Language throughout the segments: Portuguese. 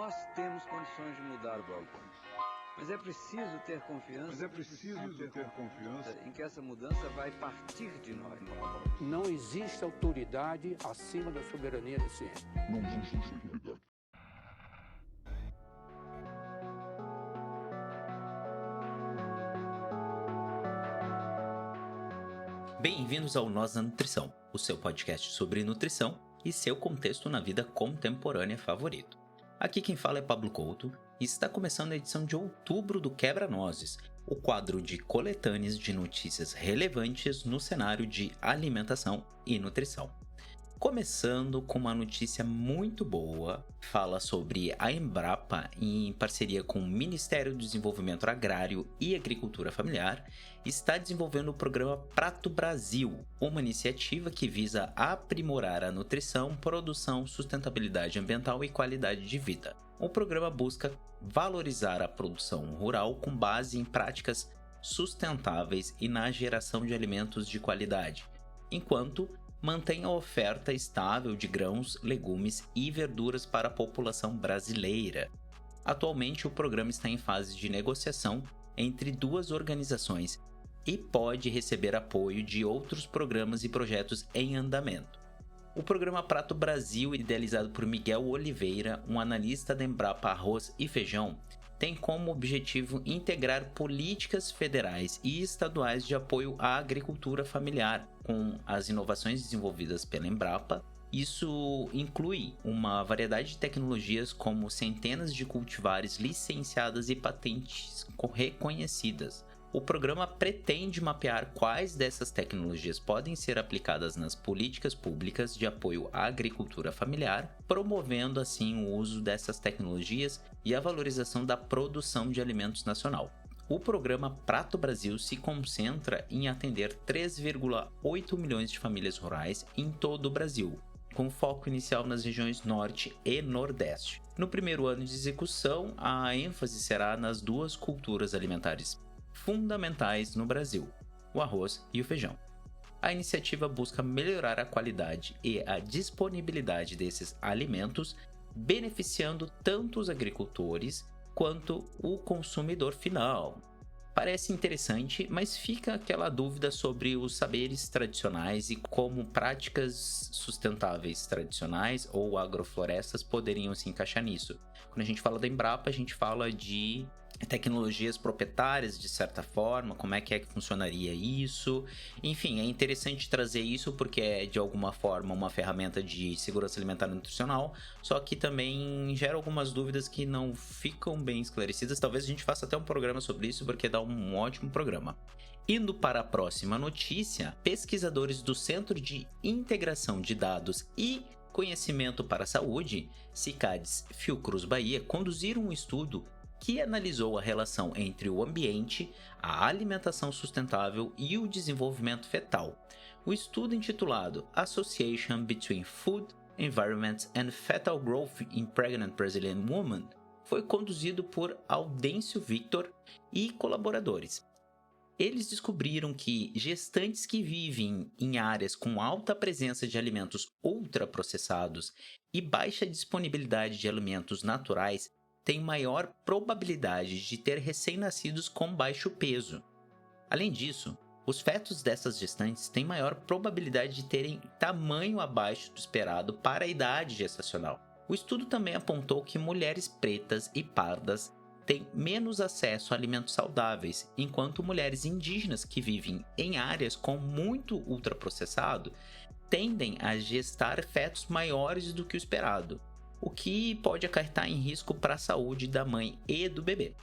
Nós temos condições de mudar o balcão. Mas é preciso ter confiança. Em que essa mudança vai partir de nós. Não existe autoridade acima da soberania da ciência. Não existe autoridade. Bem-vindos ao Nós na Nutrição, o seu podcast sobre nutrição e seu contexto na vida contemporânea favorito. Aqui quem fala é Pablo Couto e está começando a edição de outubro do Quebra-Nozes, o quadro de coletâneas de notícias relevantes no cenário de alimentação e nutrição. Começando com uma notícia muito boa, fala sobre a Embrapa, em parceria com o Ministério do Desenvolvimento Agrário e Agricultura Familiar, está desenvolvendo o programa Prato Brasil, uma iniciativa que visa aprimorar a nutrição, produção, sustentabilidade ambiental e qualidade de vida. O programa busca valorizar a produção rural com base em práticas sustentáveis e na geração de alimentos de qualidade, enquanto mantém a oferta estável de grãos, legumes e verduras para a população brasileira. Atualmente, o programa está em fase de negociação entre duas organizações e pode receber apoio de outros programas e projetos em andamento. O programa Prato Brasil, idealizado por Miguel Oliveira, um analista da Embrapa Arroz e Feijão, tem como objetivo integrar políticas federais e estaduais de apoio à agricultura familiar com as inovações desenvolvidas pela Embrapa. Isso inclui uma variedade de tecnologias como centenas de cultivares licenciadas e patentes reconhecidas. O programa pretende mapear quais dessas tecnologias podem ser aplicadas nas políticas públicas de apoio à agricultura familiar, promovendo assim o uso dessas tecnologias e a valorização da produção de alimentos nacional. O programa Prato Brasil se concentra em atender 3,8 milhões de famílias rurais em todo o Brasil, com foco inicial nas regiões Norte e Nordeste. No primeiro ano de execução, a ênfase será nas duas culturas alimentares fundamentais no Brasil, o arroz e o feijão. A iniciativa busca melhorar a qualidade e a disponibilidade desses alimentos, beneficiando tanto os agricultores quanto o consumidor final. Parece interessante, mas fica aquela dúvida sobre os saberes tradicionais e como práticas sustentáveis tradicionais ou agroflorestas poderiam se encaixar nisso. Quando a gente fala da Embrapa, a gente fala de tecnologias proprietárias, de certa forma, como é que funcionaria isso. Enfim, é interessante trazer isso porque é, de alguma forma, uma ferramenta de segurança alimentar e nutricional, só que também gera algumas dúvidas que não ficam bem esclarecidas. Talvez a gente faça até um programa sobre isso, porque dá um ótimo programa. Indo para a próxima notícia, pesquisadores do Centro de Integração de Dados e Conhecimento para a Saúde, CICADS Fiocruz Bahia, conduziram um estudo que analisou a relação entre o ambiente, a alimentação sustentável e o desenvolvimento fetal. O estudo intitulado Association Between Food, Environment and Fetal Growth in Pregnant Brazilian Women foi conduzido por Audêncio Victor e colaboradores. Eles descobriram que gestantes que vivem em áreas com alta presença de alimentos ultraprocessados e baixa disponibilidade de alimentos naturais têm maior probabilidade de ter recém-nascidos com baixo peso. Além disso, os fetos dessas gestantes têm maior probabilidade de terem tamanho abaixo do esperado para a idade gestacional. O estudo também apontou que mulheres pretas e pardas têm menos acesso a alimentos saudáveis, enquanto mulheres indígenas que vivem em áreas com muito ultraprocessado tendem a gestar fetos maiores do que o esperado, o que pode acarretar em risco para a saúde da mãe e do bebê.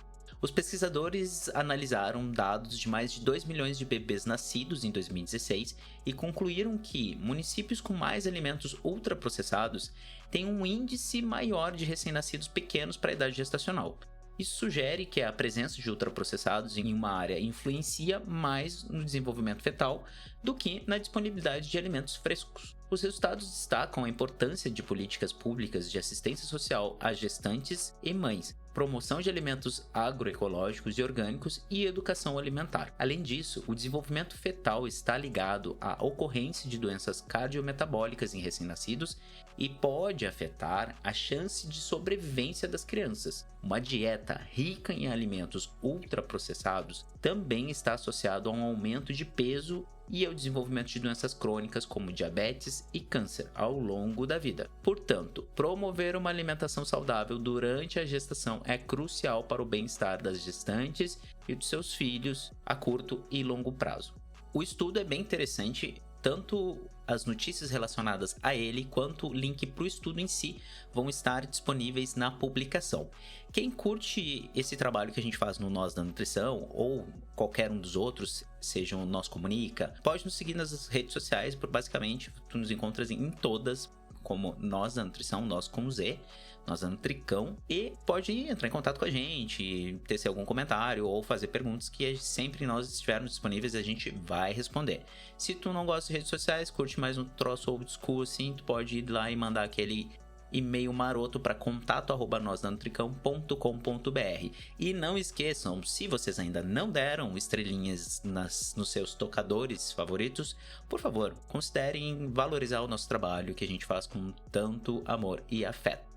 Os pesquisadores analisaram dados de mais de 2 milhões de bebês nascidos em 2016 e concluíram que municípios com mais alimentos ultraprocessados têm um índice maior de recém-nascidos pequenos para a idade gestacional. Isso sugere que a presença de ultraprocessados em uma área influencia mais no desenvolvimento fetal do que na disponibilidade de alimentos frescos. Os resultados destacam a importância de políticas públicas de assistência social a gestantes e mães, promoção de alimentos agroecológicos e orgânicos e educação alimentar. Além disso, o desenvolvimento fetal está ligado à ocorrência de doenças cardiometabólicas em recém-nascidos e pode afetar a chance de sobrevivência das crianças. Uma dieta rica em alimentos ultraprocessados também está associado a um aumento de peso e ao desenvolvimento de doenças crônicas como diabetes e câncer ao longo da vida. Portanto, promover uma alimentação saudável durante a gestação é crucial para o bem-estar das gestantes e dos seus filhos a curto e longo prazo. O estudo é bem interessante, tanto as notícias relacionadas a ele quanto o link para o estudo em si vão estar disponíveis na publicação. Quem curte esse trabalho que a gente faz no Nós da Nutrição ou qualquer um dos outros, seja o Nós Comunica, pode nos seguir nas redes sociais, por basicamente tu nos encontras em todas como Nós da Nutrição, Nós com Z, Nós da Nutricão, e pode entrar em contato com a gente, tecer algum comentário ou fazer perguntas que sempre nós estivermos disponíveis a gente vai responder. Se tu não gosta de redes sociais, curte mais um troço old school assim, tu pode ir lá e mandar aquele e-mail maroto para contato@nosdanutricão.com.br. E não esqueçam, se vocês ainda não deram estrelinhas nos seus tocadores favoritos, por favor, considerem valorizar o nosso trabalho que a gente faz com tanto amor e afeto.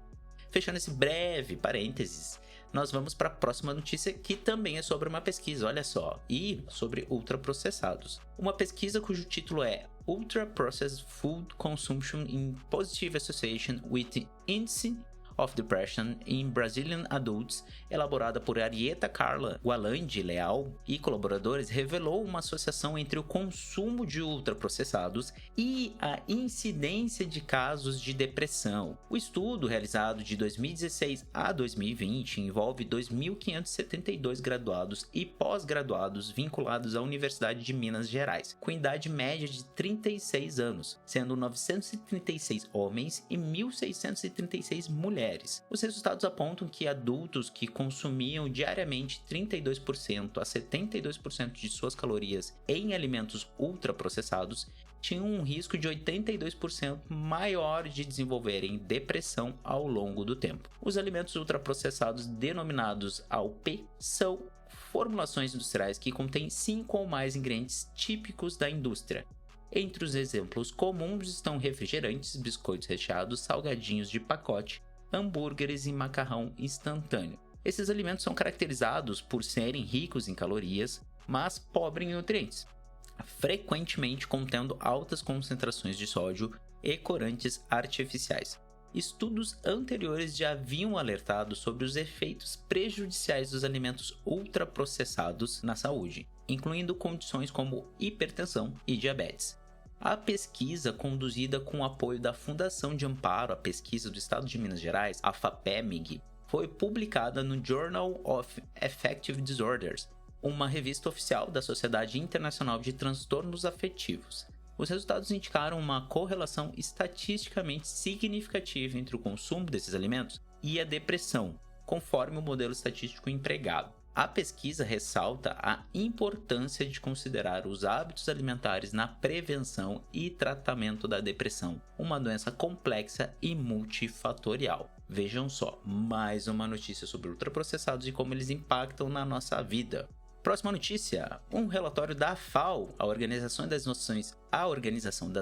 Fechando esse breve parênteses, nós vamos para a próxima notícia, que também é sobre uma pesquisa, olha só, e sobre ultraprocessados. Uma pesquisa cujo título é Ultra-Processed Food Consumption in Positive Association with the Index of Depression in Brazilian Adults, elaborada por Arieta Carla Gualandi Leal e colaboradores, revelou uma associação entre o consumo de ultraprocessados e a incidência de casos de depressão. O estudo, realizado de 2016 a 2020, envolve 2.572 graduados e pós-graduados vinculados à Universidade de Minas Gerais, com idade média de 36 anos, sendo 936 homens e 1.636 mulheres. Os resultados apontam que adultos que consumiam diariamente 32% a 72% de suas calorias em alimentos ultraprocessados tinham um risco de 82% maior de desenvolverem depressão ao longo do tempo. Os alimentos ultraprocessados, denominados AUP, são formulações industriais que contêm 5 ou mais ingredientes típicos da indústria. Entre os exemplos comuns estão refrigerantes, biscoitos recheados, salgadinhos de pacote, hambúrgueres e macarrão instantâneo. Esses alimentos são caracterizados por serem ricos em calorias, mas pobres em nutrientes, frequentemente contendo altas concentrações de sódio e corantes artificiais. Estudos anteriores já haviam alertado sobre os efeitos prejudiciais dos alimentos ultraprocessados na saúde, incluindo condições como hipertensão e diabetes. A pesquisa, conduzida com o apoio da Fundação de Amparo à Pesquisa do Estado de Minas Gerais, a FAPEMIG, foi publicada no Journal of Affective Disorders, uma revista oficial da Sociedade Internacional de Transtornos Afetivos. Os resultados indicaram uma correlação estatisticamente significativa entre o consumo desses alimentos e a depressão, conforme o modelo estatístico empregado. A pesquisa ressalta a importância de considerar os hábitos alimentares na prevenção e tratamento da depressão, uma doença complexa e multifatorial. Vejam só, mais uma notícia sobre ultraprocessados e como eles impactam na nossa vida. Próxima notícia, um relatório da FAO, a Organização das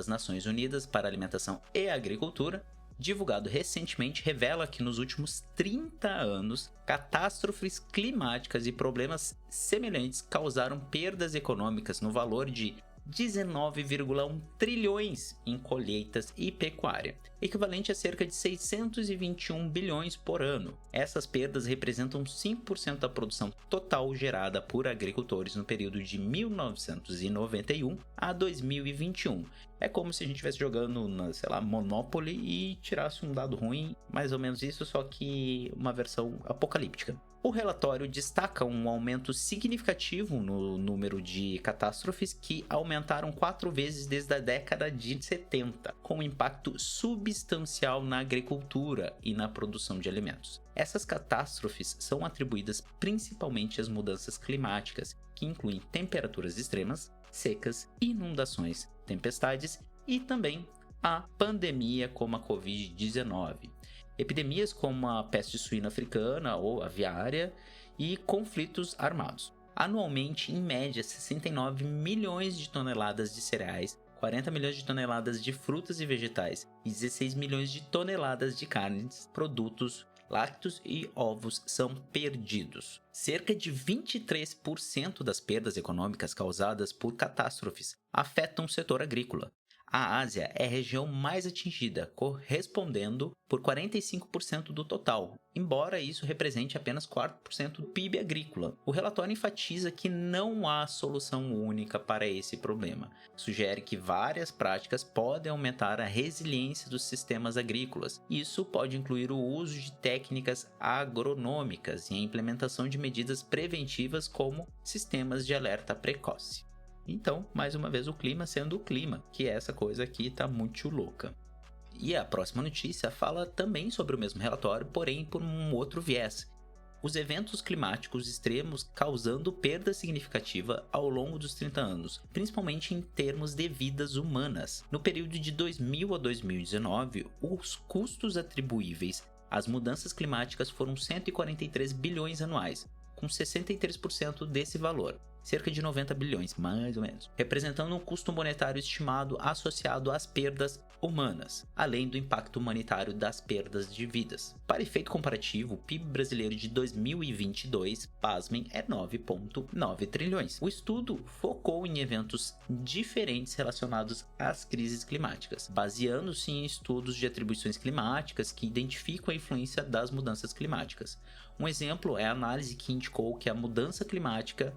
Nações Unidas para a Alimentação e Agricultura, divulgado recentemente, revela que nos últimos 30 anos, catástrofes climáticas e problemas semelhantes causaram perdas econômicas no valor de 19,1 trilhões em colheitas e pecuária, equivalente a cerca de 621 bilhões por ano. Essas perdas representam 5% da produção total gerada por agricultores no período de 1991 a 2021. É como se a gente estivesse jogando na, Monopoly e tirasse um dado ruim, mais ou menos isso, só que uma versão apocalíptica. O relatório destaca um aumento significativo no número de catástrofes que aumentaram 4 vezes desde a década de 70, com um impacto substancial na agricultura e na produção de alimentos. Essas catástrofes são atribuídas principalmente às mudanças climáticas, que incluem temperaturas extremas, secas, inundações, tempestades e também a pandemia como a Covid-19. epidemias como a peste suína africana ou aviária e conflitos armados. Anualmente, em média, 69 milhões de toneladas de cereais, 40 milhões de toneladas de frutas e vegetais e 16 milhões de toneladas de carnes, produtos lácteos e ovos são perdidos. Cerca de 23% das perdas econômicas causadas por catástrofes afetam o setor agrícola. A Ásia é a região mais atingida, correspondendo por 45% do total, embora isso represente apenas 4% do PIB agrícola. O relatório enfatiza que não há solução única para esse problema. Sugere que várias práticas podem aumentar a resiliência dos sistemas agrícolas. Isso pode incluir o uso de técnicas agronômicas e a implementação de medidas preventivas como sistemas de alerta precoce. Então, mais uma vez, o clima sendo o clima, que essa coisa aqui tá muito louca. E a próxima notícia fala também sobre o mesmo relatório, porém por um outro viés. Os eventos climáticos extremos causando perda significativa ao longo dos 30 anos, principalmente em termos de vidas humanas. No período de 2000 a 2019, os custos atribuíveis às mudanças climáticas foram 143 bilhões anuais, com 63% desse valor, cerca de 90 bilhões, mais ou menos, representando um custo monetário estimado associado às perdas humanas, além do impacto humanitário das perdas de vidas. Para efeito comparativo, o PIB brasileiro de 2022, pasmem, é 9,9 trilhões. O estudo focou em eventos diferentes relacionados às crises climáticas, baseando-se em estudos de atribuições climáticas que identificam a influência das mudanças climáticas. Um exemplo é a análise que indicou que a mudança climática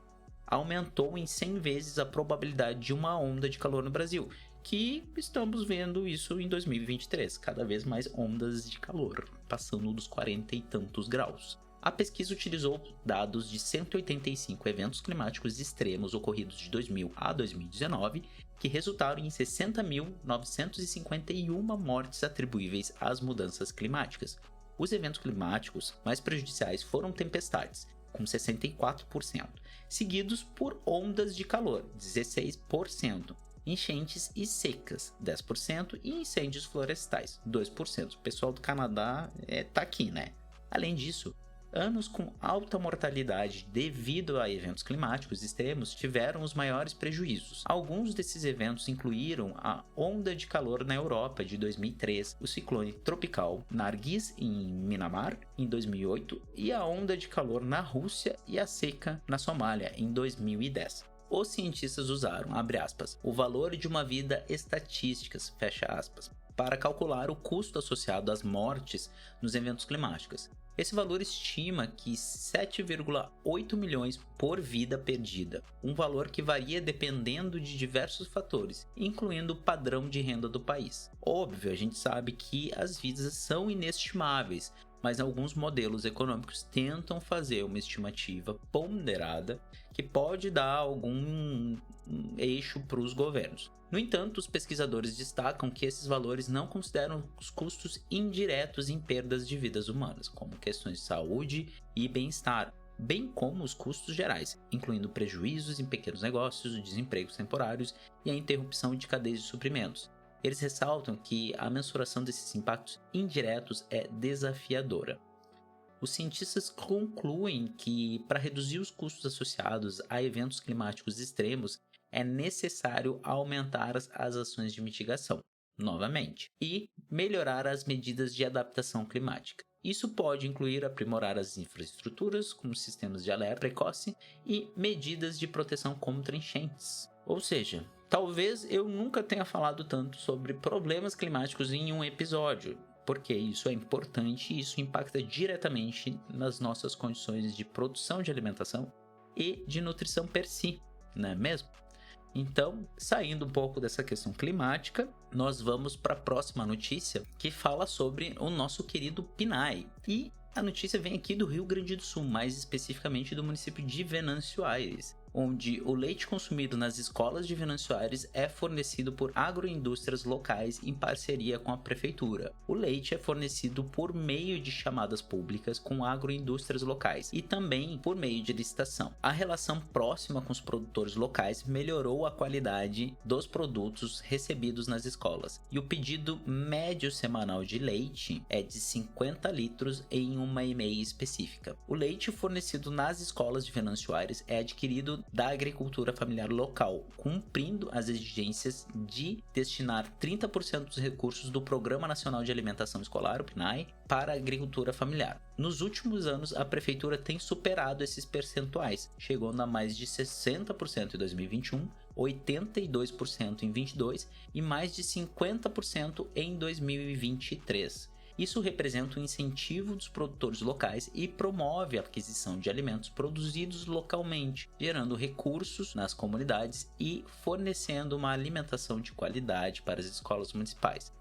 aumentou em 100 vezes a probabilidade de uma onda de calor no Brasil, que estamos vendo isso em 2023, cada vez mais ondas de calor, passando dos 40 e tantos graus. A pesquisa utilizou dados de 185 eventos climáticos extremos ocorridos de 2000 a 2019, que resultaram em 60.951 mortes atribuíveis às mudanças climáticas. Os eventos climáticos mais prejudiciais foram tempestades, com 64%, seguidos por ondas de calor, 16%, enchentes e secas, 10%, e incêndios florestais, 2%. O pessoal do Canadá tá aqui, né? Além disso, anos com alta mortalidade devido a eventos climáticos extremos tiveram os maiores prejuízos. Alguns desses eventos incluíram a onda de calor na Europa de 2003, o ciclone tropical Nargis em Myanmar em 2008 e a onda de calor na Rússia e a seca na Somália em 2010. Os cientistas usaram, abre aspas, o valor de uma vida estatísticas, fecha aspas, para calcular o custo associado às mortes nos eventos climáticos. Esse valor estima que 7,8 milhões por vida perdida, um valor que varia dependendo de diversos fatores, incluindo o padrão de renda do país. Óbvio, a gente sabe que as vidas são inestimáveis, mas alguns modelos econômicos tentam fazer uma estimativa ponderada que pode dar algum eixo para os governos. No entanto, os pesquisadores destacam que esses valores não consideram os custos indiretos em perdas de vidas humanas, como questões de saúde e bem-estar, bem como os custos gerais, incluindo prejuízos em pequenos negócios, desempregos temporários e a interrupção de cadeias de suprimentos. Eles ressaltam que a mensuração desses impactos indiretos é desafiadora. Os cientistas concluem que, para reduzir os custos associados a eventos climáticos extremos, é necessário aumentar as ações de mitigação, novamente, e melhorar as medidas de adaptação climática. Isso pode incluir aprimorar as infraestruturas, como sistemas de alerta precoce e medidas de proteção contra enchentes. Ou seja, talvez eu nunca tenha falado tanto sobre problemas climáticos em um episódio, porque isso é importante e isso impacta diretamente nas nossas condições de produção de alimentação e de nutrição per si, não é mesmo? Então, saindo um pouco dessa questão climática, nós vamos para a próxima notícia, que fala sobre o nosso querido PNAE. E a notícia vem aqui do Rio Grande do Sul, mais especificamente do município de Venâncio Aires. onde o leite consumido nas escolas de Venâncio Aires é fornecido por agroindústrias locais em parceria com a prefeitura. O leite é fornecido por meio de chamadas públicas com agroindústrias locais e também por meio de licitação. A relação próxima com os produtores locais melhorou a qualidade dos produtos recebidos nas escolas, e o pedido médio semanal de leite é de 50 litros em uma EMEI específica. O leite fornecido nas escolas de Venâncio Aires é adquirido da agricultura familiar local, cumprindo as exigências de destinar 30% dos recursos do Programa Nacional de Alimentação Escolar, o PNAE, para a agricultura familiar. Nos últimos anos, a prefeitura tem superado esses percentuais, chegando a mais de 60% em 2021, 82% em 2022 e mais de 50% em 2023. Isso representa um incentivo dos produtores locais e promove a aquisição de alimentos produzidos localmente, gerando recursos nas comunidades e fornecendo uma alimentação de qualidade para as escolas municipais.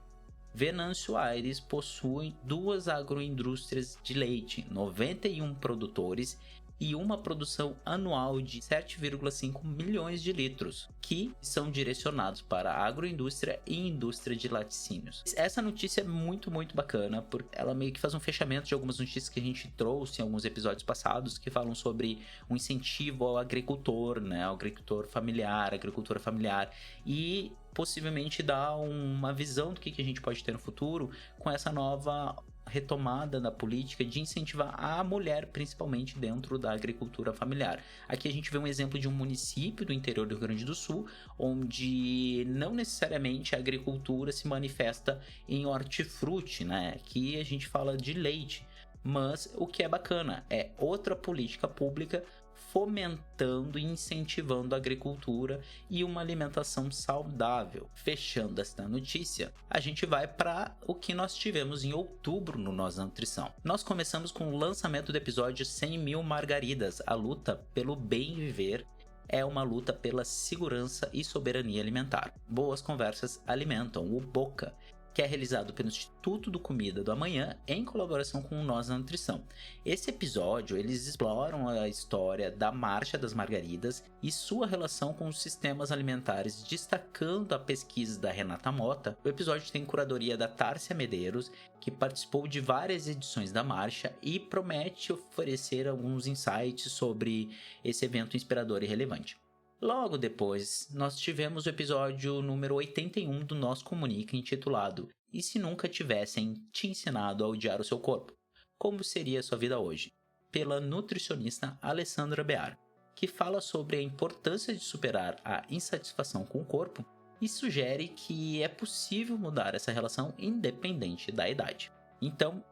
Venâncio Aires possui 2 agroindústrias de leite, 91 produtores e uma produção anual de 7,5 milhões de litros, que são direcionados para a agroindústria e indústria de laticínios. Essa notícia é muito bacana, porque ela meio que faz um fechamento de algumas notícias que a gente trouxe em alguns episódios passados, que falam sobre um incentivo ao agricultor, né, ao agricultor familiar, agricultura familiar, e possivelmente dá uma visão do que a gente pode ter no futuro com essa nova retomada da política de incentivar a mulher, principalmente dentro da agricultura familiar. Aqui a gente vê um exemplo de um município do interior do Rio Grande do Sul, onde não necessariamente a agricultura se manifesta em hortifruti, né? Aqui a gente fala de leite, mas o que é bacana é outra política pública fomentando e incentivando a agricultura e uma alimentação saudável. Fechando esta notícia, a gente vai para o que nós tivemos em outubro no Nós da Nutrição. Nós começamos com o lançamento do episódio 100.000 Margaridas, a luta pelo bem viver é uma luta pela segurança e soberania alimentar. Boas conversas alimentam, o Boca, que é realizado pelo Instituto do Comida do Amanhã em colaboração com o Nós da Nutrição. Esse episódio, eles exploram a história da Marcha das Margaridas e sua relação com os sistemas alimentares, destacando a pesquisa da Renata Mota. O episódio tem curadoria da Tárcia Medeiros, que participou de várias edições da marcha e promete oferecer alguns insights sobre esse evento inspirador e relevante. Logo depois, nós tivemos o episódio número 81 do Nós Comunica, intitulado E se nunca tivessem te ensinado a odiar o seu corpo? Como seria a sua vida hoje? Pela nutricionista Alessandra Bear, que fala sobre a importância de superar a insatisfação com o corpo e sugere que é possível mudar essa relação independente da idade. Então,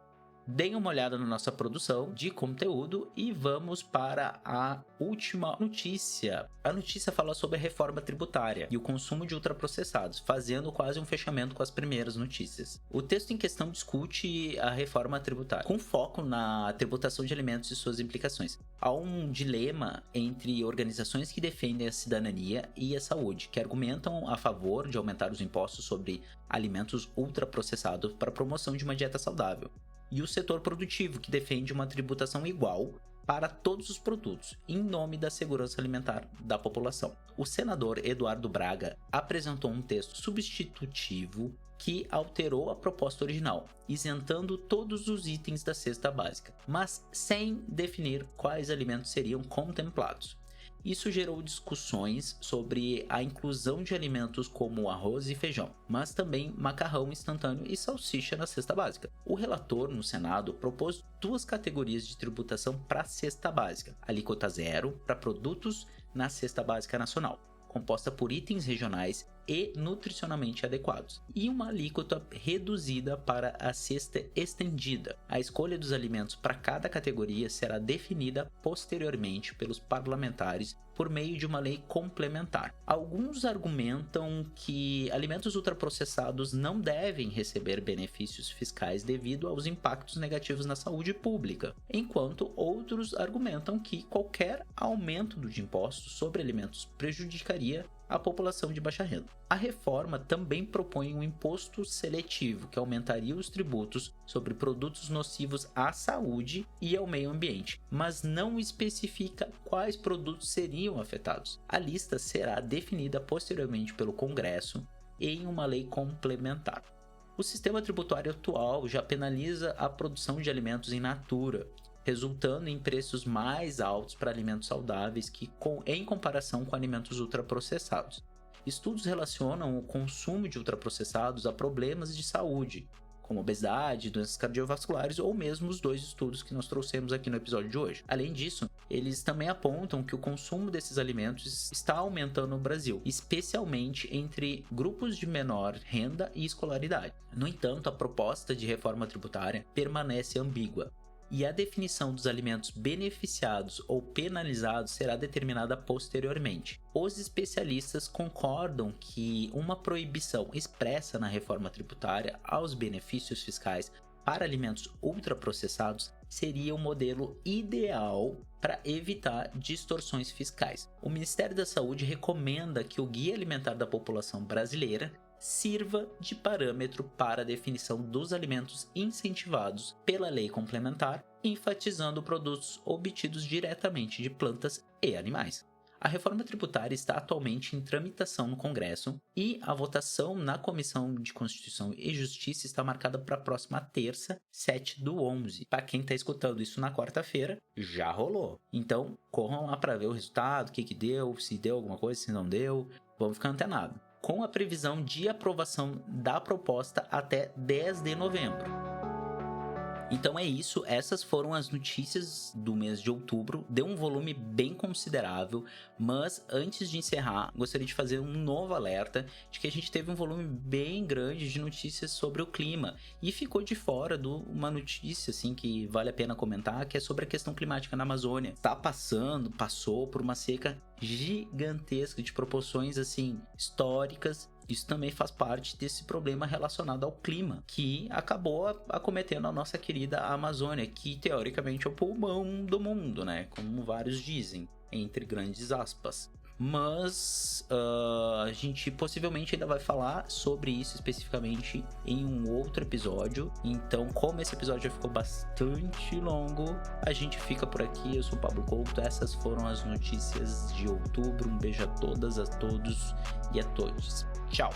deem uma olhada na nossa produção de conteúdo e vamos para a última notícia. A notícia fala sobre a reforma tributária e o consumo de ultraprocessados, fazendo quase um fechamento com as primeiras notícias. O texto em questão discute a reforma tributária, com foco na tributação de alimentos e suas implicações. Há um dilema entre organizações que defendem a cidadania e a saúde, que argumentam a favor de aumentar os impostos sobre alimentos ultraprocessados para a promoção de uma dieta saudável, e o setor produtivo, que defende uma tributação igual para todos os produtos, em nome da segurança alimentar da população. O senador Eduardo Braga apresentou um texto substitutivo que alterou a proposta original, isentando todos os itens da cesta básica, mas sem definir quais alimentos seriam contemplados. Isso gerou discussões sobre a inclusão de alimentos como arroz e feijão, mas também macarrão instantâneo e salsicha na cesta básica. O relator no Senado propôs 2 categorias de tributação para a cesta básica: alíquota zero para produtos na cesta básica nacional, composta por itens regionais e nutricionalmente adequados, e uma alíquota reduzida para a cesta estendida. A escolha dos alimentos para cada categoria será definida posteriormente pelos parlamentares por meio de uma lei complementar. Alguns argumentam que alimentos ultraprocessados não devem receber benefícios fiscais devido aos impactos negativos na saúde pública, enquanto outros argumentam que qualquer aumento de impostos sobre alimentos prejudicaria a população de baixa renda. A reforma também propõe um imposto seletivo que aumentaria os tributos sobre produtos nocivos à saúde e ao meio ambiente, mas não especifica quais produtos seriam afetados. A lista será definida posteriormente pelo Congresso em uma lei complementar. O sistema tributário atual já penaliza a produção de alimentos in natura, resultando em preços mais altos para alimentos saudáveis em comparação com alimentos ultraprocessados. Estudos relacionam o consumo de ultraprocessados a problemas de saúde, como obesidade, doenças cardiovasculares ou mesmo os 2 estudos que nós trouxemos aqui no episódio de hoje. Além disso, eles também apontam que o consumo desses alimentos está aumentando no Brasil, especialmente entre grupos de menor renda e escolaridade. No entanto, a proposta de reforma tributária permanece ambígua, e a definição dos alimentos beneficiados ou penalizados será determinada posteriormente. Os especialistas concordam que uma proibição expressa na reforma tributária aos benefícios fiscais para alimentos ultraprocessados seria o modelo ideal para evitar distorções fiscais. O Ministério da Saúde recomenda que o Guia Alimentar da População Brasileira sirva de parâmetro para a definição dos alimentos incentivados pela lei complementar, enfatizando produtos obtidos diretamente de plantas e animais. A reforma tributária está atualmente em tramitação no Congresso e a votação na Comissão de Constituição e Justiça está marcada para a próxima terça, 7/11. Para quem está escutando isso na quarta-feira, já rolou. Então, corram lá para ver o resultado, o que deu, se deu alguma coisa, se não deu, vamos ficar antenados. Com a previsão de aprovação da proposta até 10 de novembro. Então é isso, essas foram as notícias do mês de outubro, deu um volume bem considerável, mas antes de encerrar, gostaria de fazer um novo alerta de que a gente teve um volume bem grande de notícias sobre o clima e ficou de fora de uma notícia assim, que vale a pena comentar, que é sobre a questão climática na Amazônia. Passou por uma seca gigantesca de proporções assim históricas. Isso também faz parte desse problema relacionado ao clima, que acabou acometendo a nossa querida Amazônia, que teoricamente é o pulmão do mundo, né? Como vários dizem, entre grandes aspas. Mas a gente possivelmente ainda vai falar sobre isso especificamente em um outro episódio. Então, como esse episódio já ficou bastante longo, a gente fica por aqui. Eu sou o Pablo Couto, essas foram as notícias de outubro. Um beijo a todas, a todos e a todos. Tchau!